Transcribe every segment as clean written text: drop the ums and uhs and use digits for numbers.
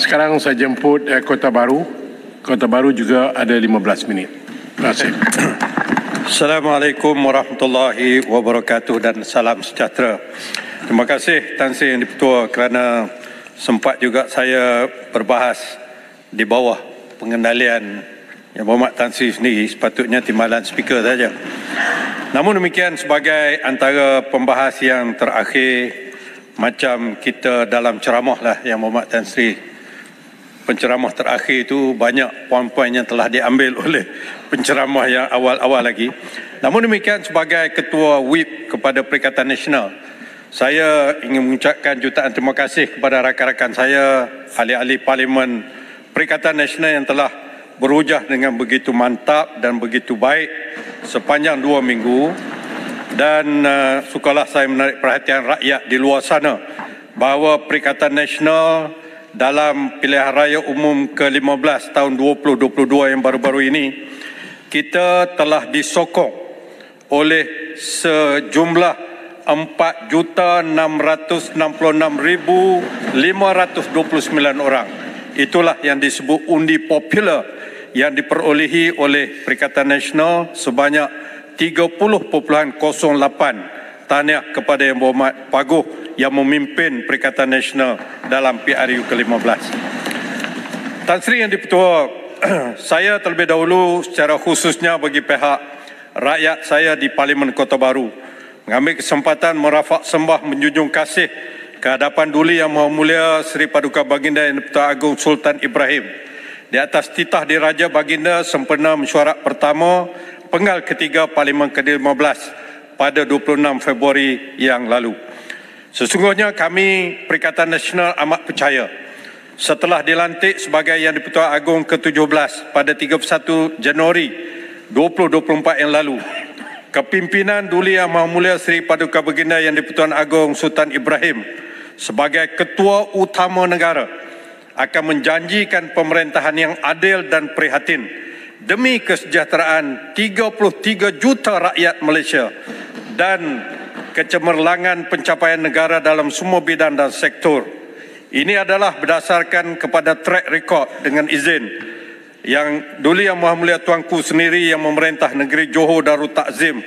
Sekarang saya jemput Kota Baru. Kota Baru juga ada 15 minit. Terima kasih. Assalamualaikum warahmatullahi wabarakatuh dan salam sejahtera. Terima kasih Tan Sri Yang Di-Pertua kerana sempat juga saya berbahas di bawah pengendalian Yang Berhormat Tan Sri sendiri, sepatutnya timbalan speaker saja. Namun demikian, sebagai antara pembahas yang terakhir, macam kita dalam ceramah lah Yang Berhormat Tan Sri, penceramah terakhir itu banyak poin-poin yang telah diambil oleh penceramah yang awal-awal lagi. Namun demikian, sebagai Ketua WIP kepada Perikatan Nasional, saya ingin mengucapkan jutaan terima kasih kepada rakan-rakan saya, ahli-ahli Parlimen Perikatan Nasional yang telah berhujah dengan begitu mantap dan begitu baik sepanjang 2 minggu. Dan sukalah saya menarik perhatian rakyat di luar sana bahawa Perikatan Nasional dalam pilihan raya umum ke-15 tahun 2022 yang baru-baru ini, kita telah disokong oleh sejumlah 4,666,529 orang. Itulah yang disebut undi popular yang diperolehi oleh Perikatan Nasional sebanyak 30.08. Tahniah kepada Yang Berhormat Paguh yang memimpin Perikatan Nasional dalam PRU ke-15. Tan Sri Yang Di-Pertua, saya terlebih dahulu secara khususnya bagi pihak rakyat saya di Parlimen Kota Baru mengambil kesempatan merafak sembah menjunjung kasih ke hadapan Duli Yang Maha Mulia Seri Paduka Baginda Yang Di-Pertua Agong Sultan Ibrahim di atas titah Diraja Baginda sempena mesyuarat pertama penggal ketiga Parlimen ke-15 pada 26 Februari yang lalu. Sesungguhnya kami Perikatan Nasional amat percaya setelah dilantik sebagai Yang Di-Pertua Agong ke-17 pada 31 Januari 2024 yang lalu, kepimpinan Duli Yang Maha Mulia Seri Paduka Baginda Yang Di-Pertuan Agong Sultan Ibrahim sebagai Ketua Utama Negara akan menjanjikan pemerintahan yang adil dan prihatin demi kesejahteraan 33 juta rakyat Malaysia dan kecemerlangan pencapaian negara dalam semua bidang dan sektor. Ini adalah berdasarkan kepada track record dengan izin yang Duli Yang Maha Mulia Tuanku sendiri yang memerintah negeri Johor Darul Takzim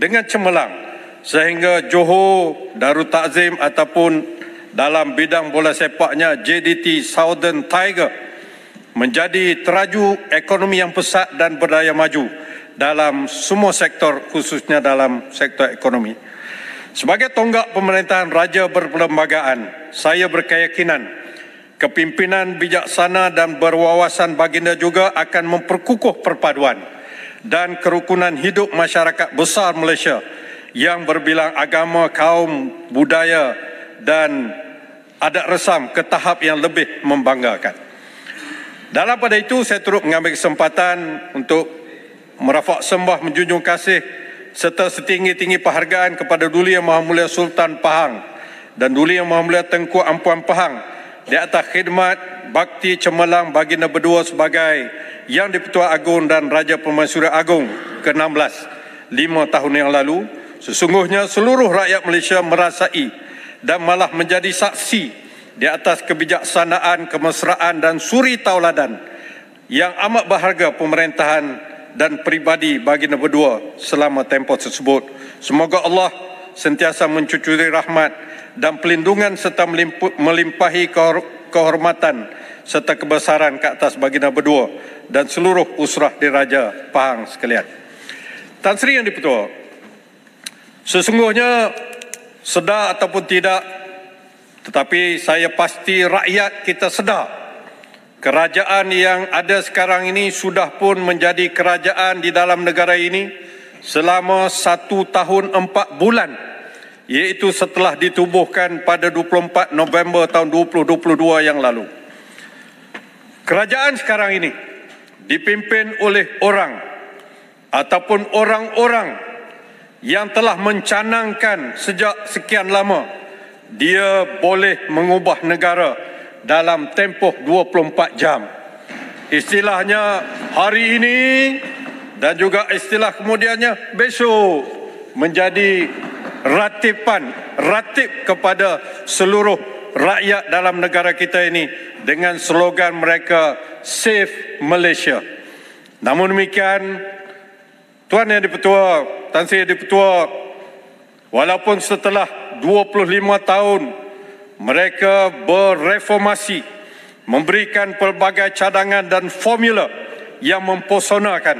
dengan cemerlang, sehingga Johor Darul Takzim ataupun dalam bidang bola sepaknya JDT Southern Tiger menjadi teraju ekonomi yang pesat dan berdaya maju dalam semua sektor, khususnya dalam sektor ekonomi. Sebagai tonggak pemerintahan raja berperlembagaan, saya berkeyakinan kepimpinan bijaksana dan berwawasan Baginda juga akan memperkukuh perpaduan dan kerukunan hidup masyarakat besar Malaysia yang berbilang agama, kaum, budaya dan adat resam ke tahap yang lebih membanggakan. Dalam pada itu, saya turut mengambil kesempatan untuk merafak sembah menjunjung kasih serta setinggi-tinggi penghargaan kepada Duli Yang Maha Mulia Sultan Pahang dan Duli Yang Maha Mulia Tengku Ampuan Pahang di atas khidmat bakti cemerlang Baginda berdua sebagai Yang Di-Pertua Agong dan Raja Permaisuri Agong ke-16 5 tahun yang lalu. Sesungguhnya seluruh rakyat Malaysia merasai dan malah menjadi saksi di atas kebijaksanaan, kemesraan dan suri tauladan yang amat berharga pemerintahan dan peribadi Baginda berdua selama tempoh tersebut. Semoga Allah sentiasa mencucuri rahmat dan pelindungan serta melimpahi kehormatan serta kebesaran ke atas Baginda berdua dan seluruh usrah Diraja Pahang sekalian. Tan Sri Yang Di-Pertua, sesungguhnya sedar ataupun tidak, tetapi saya pasti rakyat kita sedar kerajaan yang ada sekarang ini sudah pun menjadi kerajaan di dalam negara ini selama 1 tahun 4 bulan, iaitu setelah ditubuhkan pada 24 November tahun 2022 yang lalu. Kerajaan sekarang ini dipimpin oleh orang ataupun orang-orang yang telah mencanangkan sejak sekian lama dia boleh mengubah negara dalam tempoh 24 jam. Istilahnya hari ini dan juga istilah kemudiannya besok menjadi ratib kepada seluruh rakyat dalam negara kita ini dengan slogan mereka Save Malaysia. Namun demikian, Tuan Yang di-Pertua, Tan Sri Yang di-Pertua, walaupun setelah 25 tahun mereka bereformasi, memberikan pelbagai cadangan dan formula yang mempesonakan.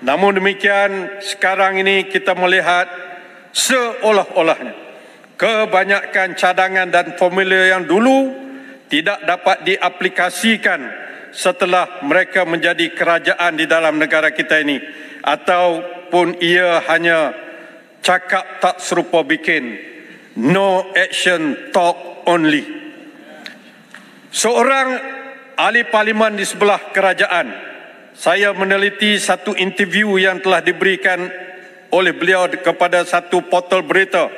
Namun demikian, sekarang ini kita melihat seolah-olahnya kebanyakan cadangan dan formula yang dulu tidak dapat diaplikasikan setelah mereka menjadi kerajaan di dalam negara kita ini, ataupun ia hanya cakap tak serupa bikin, no action talk only. Seorang ahli parlimen di sebelah kerajaan, saya meneliti satu interview yang telah diberikan oleh beliau kepada satu portal berita.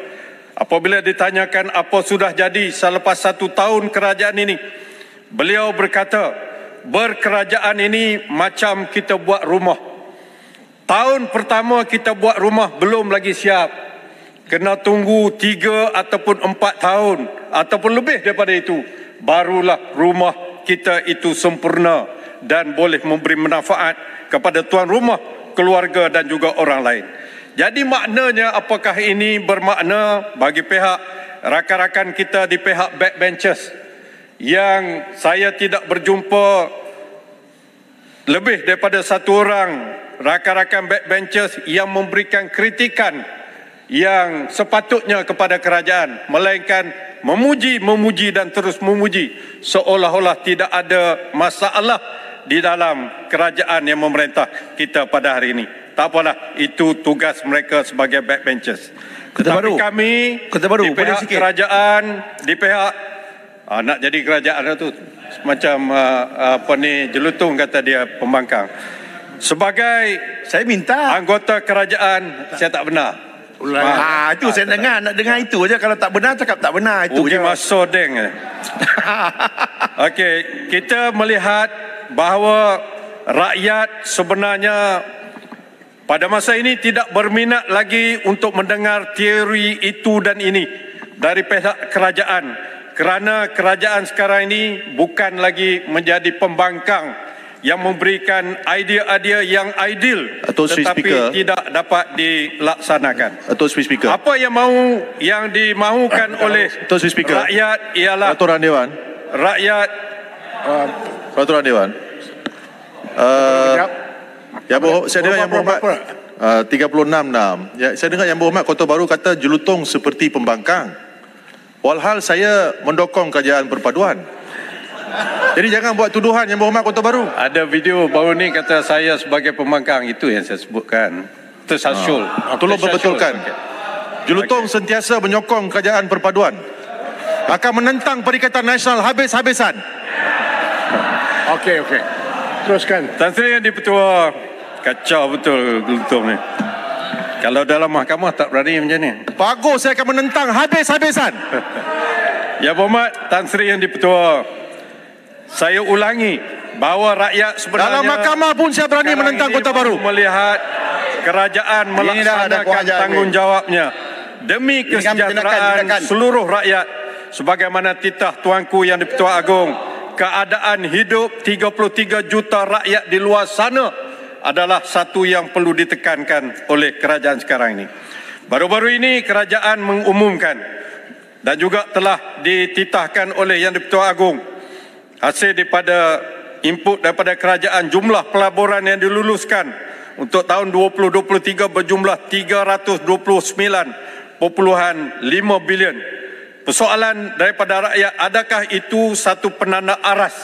Apabila ditanyakan apa sudah jadi selepas 1 tahun kerajaan ini, beliau berkata, berkerajaan ini macam kita buat rumah. Tahun pertama kita buat rumah belum lagi siap. Kena tunggu 3 ataupun 4 tahun ataupun lebih daripada itu, barulah rumah kita itu sempurna dan boleh memberi manfaat kepada tuan rumah, keluarga dan juga orang lain. Jadi maknanya, apakah ini bermakna bagi pihak rakan-rakan kita di pihak backbenchers yang saya tidak berjumpa lebih daripada 1 orang rakan-rakan backbenchers yang memberikan kritikan yang sepatutnya kepada kerajaan, melainkan memuji dan terus memuji, seolah-olah tidak ada masalah di dalam kerajaan yang memerintah kita pada hari ini. Tak apalah, itu tugas mereka sebagai backbenchers. Tetapi kami di pihak kerajaan, di pihak nak jadi kerajaan itu macam jelutung kata dia, pembangkang. Sebagai saya minta anggota kerajaan, saya tak benar. Itu saya dengar, nak dengar itu aja. Kalau tak benar cakap tak benar, itu je. Masodeng. Okey, kita melihat bahawa rakyat sebenarnya pada masa ini tidak berminat lagi untuk mendengar teori itu dan ini dari pihak kerajaan, kerana kerajaan sekarang ini bukan lagi menjadi pembangkang yang memberikan idea-idea yang ideal tetapi tidak dapat dilaksanakan. Apa yang dimaukan oleh rakyat ialah Peraturan Dewan. Rakyat Peraturan Dewan. Saya dengar Yang Berhormat 36 ya, saya dengar Yang Berhormat Kota Baru kata jelutong seperti pembangkang. Walhal saya mendokong kerajaan perpaduan. Jadi jangan buat tuduhan Yang Berhormat Kota Baru. Ada video baru ni kata saya sebagai pembangkang, itu yang saya sebutkan. Tersasul. Tolong berbetulkan. Jelutong sentiasa menyokong kerajaan perpaduan. Akan menentang Perikatan Nasional habis-habisan. Okey. Teruskan. Tan Sri Yang di-Pertua, kacau betul Jelutong ni. Kalau dalam mahkamah tak berani macam ni. Bagus, saya akan menentang habis-habisan. Yang Berhormat Tan Sri Yang di-Pertua, saya ulangi bahawa rakyat sebenarnya dalam mahkamah pun saya berani menentang Kota Baru. Melihat kerajaan melaksanakan tanggungjawabnya demi kesejahteraan seluruh rakyat, sebagaimana titah Tuanku Yang di-Pertua Agong, keadaan hidup 33 juta rakyat di luar sana adalah satu yang perlu ditekankan oleh kerajaan sekarang ini. Baru-baru ini kerajaan mengumumkan dan juga telah dititahkan oleh Yang di-Pertua Agong, hasil daripada input daripada kerajaan, jumlah pelaburan yang diluluskan untuk tahun 2023 berjumlah 329.5 bilion. Persoalan daripada rakyat, adakah itu satu penanda aras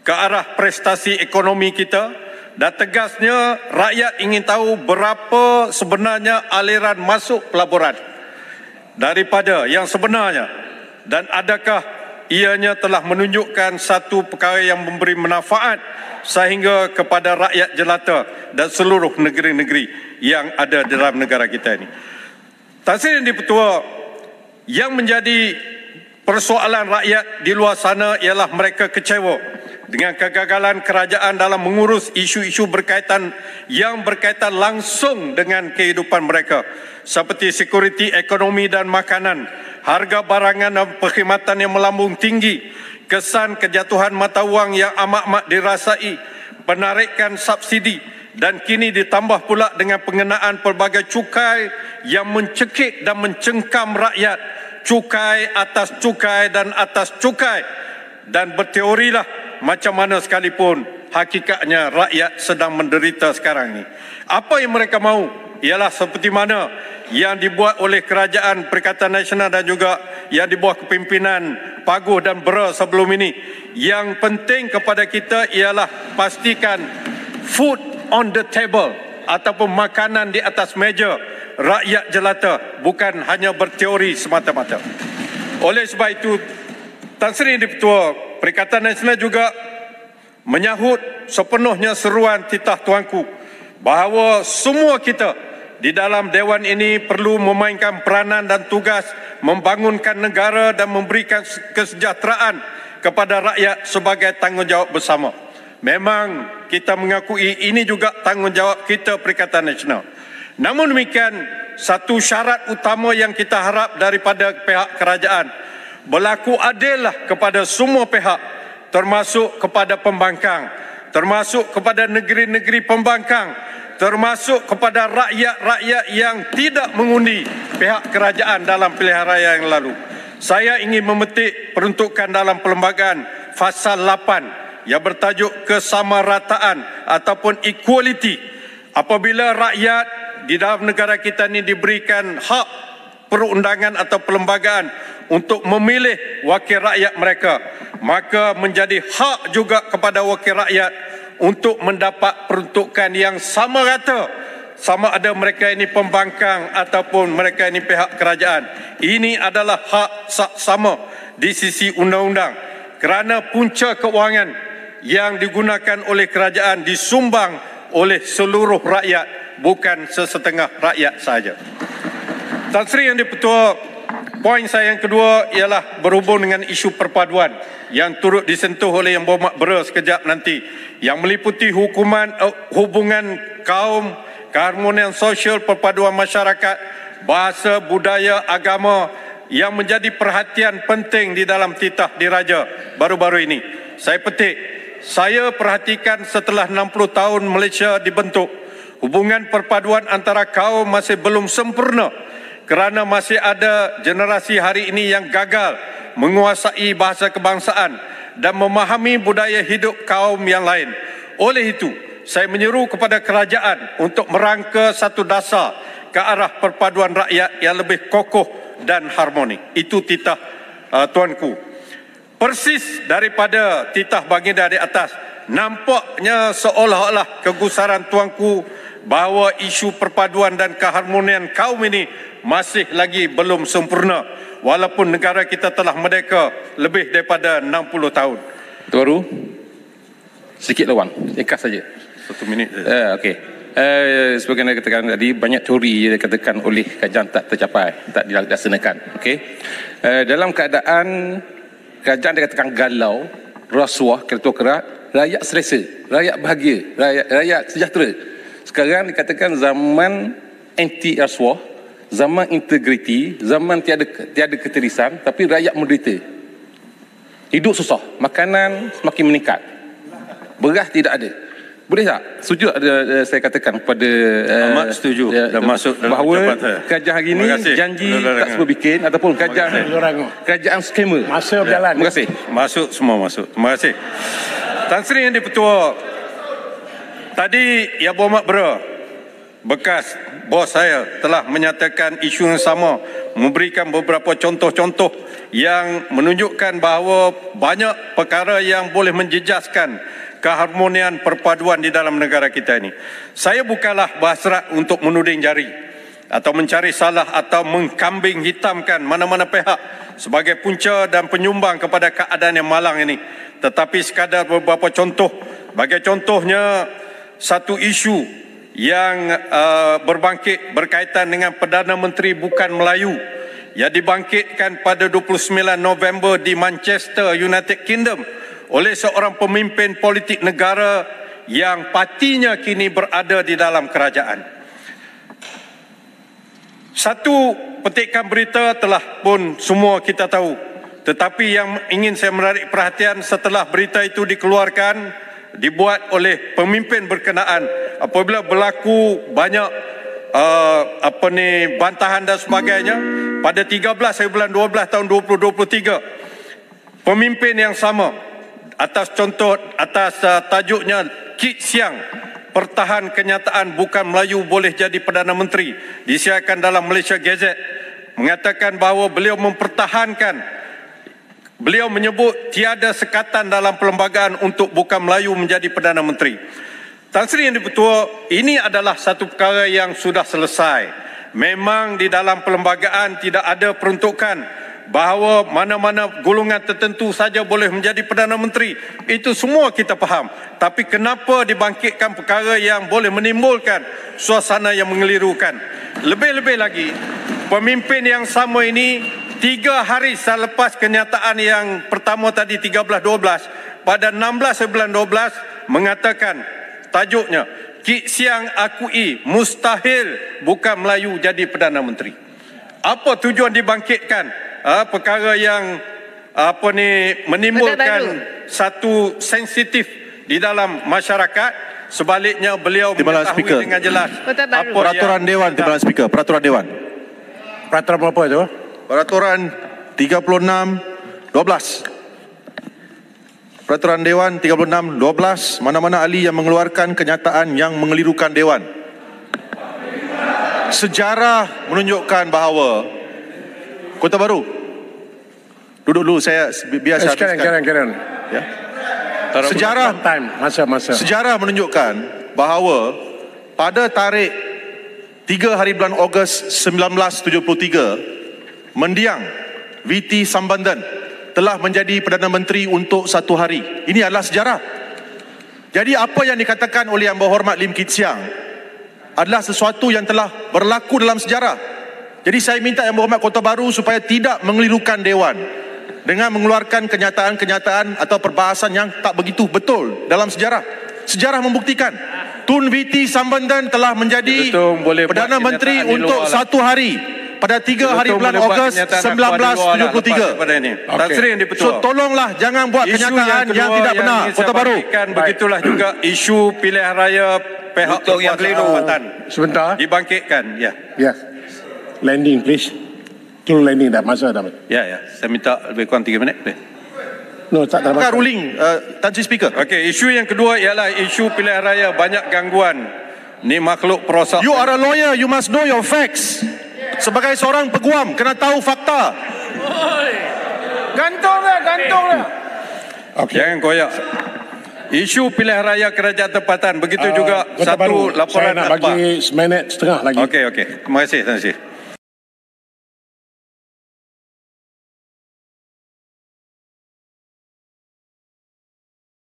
ke arah prestasi ekonomi kita? Dan tegasnya rakyat ingin tahu berapa sebenarnya aliran masuk pelaburan daripada yang sebenarnya, dan adakah ianya telah menunjukkan satu perkara yang memberi manfaat sehingga kepada rakyat jelata dan seluruh negeri-negeri yang ada dalam negara kita ini. Tan Sri Yang di-Pertua, yang menjadi persoalan rakyat di luar sana ialah mereka kecewa dengan kegagalan kerajaan dalam mengurus isu-isu yang berkaitan langsung dengan kehidupan mereka, seperti sekuriti ekonomi dan makanan, harga barangan dan perkhidmatan yang melambung tinggi, kesan kejatuhan mata wang yang amat-amat dirasai, penarikan subsidi, dan kini ditambah pula dengan pengenaan pelbagai cukai yang mencekik dan mencengkam rakyat, cukai dan atas cukai, dan berteorilah macam mana sekalipun hakikatnya rakyat sedang menderita sekarang ni. Apa yang mereka mahu ialah seperti mana yang dibuat oleh Kerajaan Perikatan Nasional dan juga yang di bawah kepimpinan Paguh dan Bera sebelum ini. Yang penting kepada kita ialah pastikan food on the table ataupun makanan di atas meja rakyat jelata, bukan hanya berteori semata-mata. Oleh sebab itu, Tan Sri Di-Pertua Perikatan Nasional juga menyahut sepenuhnya seruan titah tuanku bahawa semua kita di dalam Dewan ini perlu memainkan peranan dan tugas membangunkan negara dan memberikan kesejahteraan kepada rakyat sebagai tanggungjawab bersama. Memang kita mengakui ini juga tanggungjawab kita Perikatan Nasional. Namun demikian, satu syarat utama yang kita harap daripada pihak kerajaan, berlaku adillah kepada semua pihak, termasuk kepada pembangkang, termasuk kepada negeri-negeri pembangkang, termasuk kepada rakyat-rakyat yang tidak mengundi pihak kerajaan dalam pilihan raya yang lalu. Saya ingin memetik peruntukan dalam perlembagaan Fasal 8 yang bertajuk kesamarataan ataupun equality. Apabila rakyat di dalam negara kita ini diberikan hak perundangan atau perlembagaan untuk memilih wakil rakyat mereka, maka menjadi hak juga kepada wakil rakyat untuk mendapat peruntukan yang sama rata, sama ada mereka ini pembangkang ataupun mereka ini pihak kerajaan. Ini adalah hak sama di sisi undang-undang, kerana punca keuangan yang digunakan oleh kerajaan disumbang oleh seluruh rakyat, bukan sesetengah rakyat sahaja. Tan Sri Yang Di-Pertua, poin saya yang kedua ialah berhubung dengan isu perpaduan yang turut disentuh oleh Yang Berhormat Bera sekejap nanti, yang meliputi hubungan kaum, keharmonian sosial, perpaduan masyarakat, bahasa, budaya, agama yang menjadi perhatian penting di dalam titah diraja baru-baru ini. Saya perhatikan setelah 60 tahun Malaysia dibentuk, hubungan perpaduan antara kaum masih belum sempurna kerana masih ada generasi hari ini yang gagal menguasai bahasa kebangsaan dan memahami budaya hidup kaum yang lain. Oleh itu, saya menyeru kepada kerajaan untuk merangka satu dasar ke arah perpaduan rakyat yang lebih kokoh dan harmoni. Itu titah tuanku. Persis daripada titah baginda di atas, nampaknya seolah-olah kegusaran tuanku bahawa isu perpaduan dan keharmonian kaum ini masih lagi belum sempurna, walaupun negara kita telah merdeka lebih daripada 60 tahun. Tuan Baru, sedikit lawang, ringkas saja. 1 minit. Okey. Sebagai yang katakan tadi, banyak teori yang dikatakan oleh kerajaan tak tercapai, tak dilaksanakan. Okey. Dalam keadaan kerajaan dikatakan galau, rasuah, kereta kerat, rakyat selesa, rakyat bahagia, rakyat sejahtera. Sekarang dikatakan zaman anti rasuah, zaman integriti, zaman tiada ketirisan, tapi rakyat menderita. Hidup susah, makanan semakin meningkat, beras tidak ada. Boleh tak? Setuju saya katakan kepada amat setuju dan masuk dalam bahawa jabatan. kerajaan hari ini janji tak semua bikin ataupun kerajaan skamer. Masa berjalan. Terima kasih. Masuk semua masuk. Terima kasih. Tan Sri Yang Di-Pertua, tadi Yang Berhormat Bera, bekas bos saya, telah menyatakan isu yang sama, memberikan beberapa contoh-contoh yang menunjukkan bahawa banyak perkara yang boleh menjejaskan keharmonian perpaduan di dalam negara kita ini. Saya bukanlah berhasrat untuk menuding jari atau mencari salah atau mengkambing hitamkan mana-mana pihak sebagai punca dan penyumbang kepada keadaan yang malang ini. Tetapi sekadar beberapa contoh. Bagi contohnya, satu isu yang berbangkit berkaitan dengan Perdana Menteri bukan Melayu yang dibangkitkan pada 29 November di Manchester, United Kingdom oleh seorang pemimpin politik negara yang partinya kini berada di dalam kerajaan. Satu petikan berita telah pun semua kita tahu. Tetapi yang ingin saya menarik perhatian setelah berita itu dikeluarkan, dibuat oleh pemimpin berkenaan, apabila berlaku banyak bantahan dan sebagainya, pada 13 bulan 12 tahun 2023, pemimpin yang sama atas tajuknya Kit Siang, pertahan kenyataan bukan Melayu boleh jadi Perdana Menteri, disiarkan dalam Malaysia Gazette, mengatakan bahawa beliau menyebut tiada sekatan dalam perlembagaan untuk bukan Melayu menjadi Perdana Menteri. Tan Sri Yang di-Pertua, ini adalah satu perkara yang sudah selesai. Memang di dalam perlembagaan tidak ada peruntukan bahawa mana-mana golongan tertentu saja boleh menjadi Perdana Menteri. Itu semua kita faham. Tapi kenapa dibangkitkan perkara yang boleh menimbulkan suasana yang mengelirukan? Lebih-lebih lagi, pemimpin yang sama ini 3 hari selepas kenyataan yang pertama tadi 13-12, pada 16 bulan 12 mengatakan, tajuknya, Kit Siang akui mustahil bukan Melayu jadi Perdana Menteri. Apa tujuan dibangkitkan perkara yang menimbulkan satu sensitif di dalam masyarakat? Sebaliknya beliau mengetahui dengan jelas apa peraturan Dewan, Timbalan Speaker, peraturan Dewan. Peraturan apa itu? Peraturan 36-12. Peraturan Dewan 36-12, mana-mana ahli yang mengeluarkan kenyataan yang mengelirukan Dewan. Sejarah menunjukkan bahawa Kota Baru. Duduk dulu, saya biasa Karen. Ya. Sejarah menunjukkan bahawa pada tarikh 3 hari bulan Ogos 1973, mendiang VT Sambandar telah menjadi Perdana Menteri untuk 1 hari. Ini adalah sejarah. Jadi apa yang dikatakan oleh Yang Berhormat Lim Kit Siang adalah sesuatu yang telah berlaku dalam sejarah. Jadi saya minta Yang Berhormat Kota Baru supaya tidak mengelirukan Dewan dengan mengeluarkan kenyataan-kenyataan atau perbahasan yang tak begitu betul dalam sejarah. Sejarah membuktikan Tun VT Sambandar telah menjadi Perdana Menteri untuk 1 hari pada 3 hari bulan Ogos 1973. Tan Sri Yang di-Pertua, So tolonglah jangan buat kenyataan yang tidak benar. Kota Baru. Begitulah juga isu pilihan raya pihak berkuasa Sebentar. dibangkitkan. Ya. Landing please. Turun landing dah, masa dah. Ya. Saya minta lebih kurang 3 minit. No, tak ada masa. Ruling, Tan Sri Speaker. Okey, isu yang kedua ialah isu pilihan raya banyak gangguan. Ni makhluk perosak. You are a lawyer, you must know your facts. Sebagai seorang peguam, kena tahu fakta. Gantung dah. Okay. Jangan koyak. Isu pilihan raya kerajaan tempatan. Begitu juga Kota Baru, satu laporan saya nak akhbar. bagi seminit setengah lagi. Okey. Terima kasih, Tan Sri.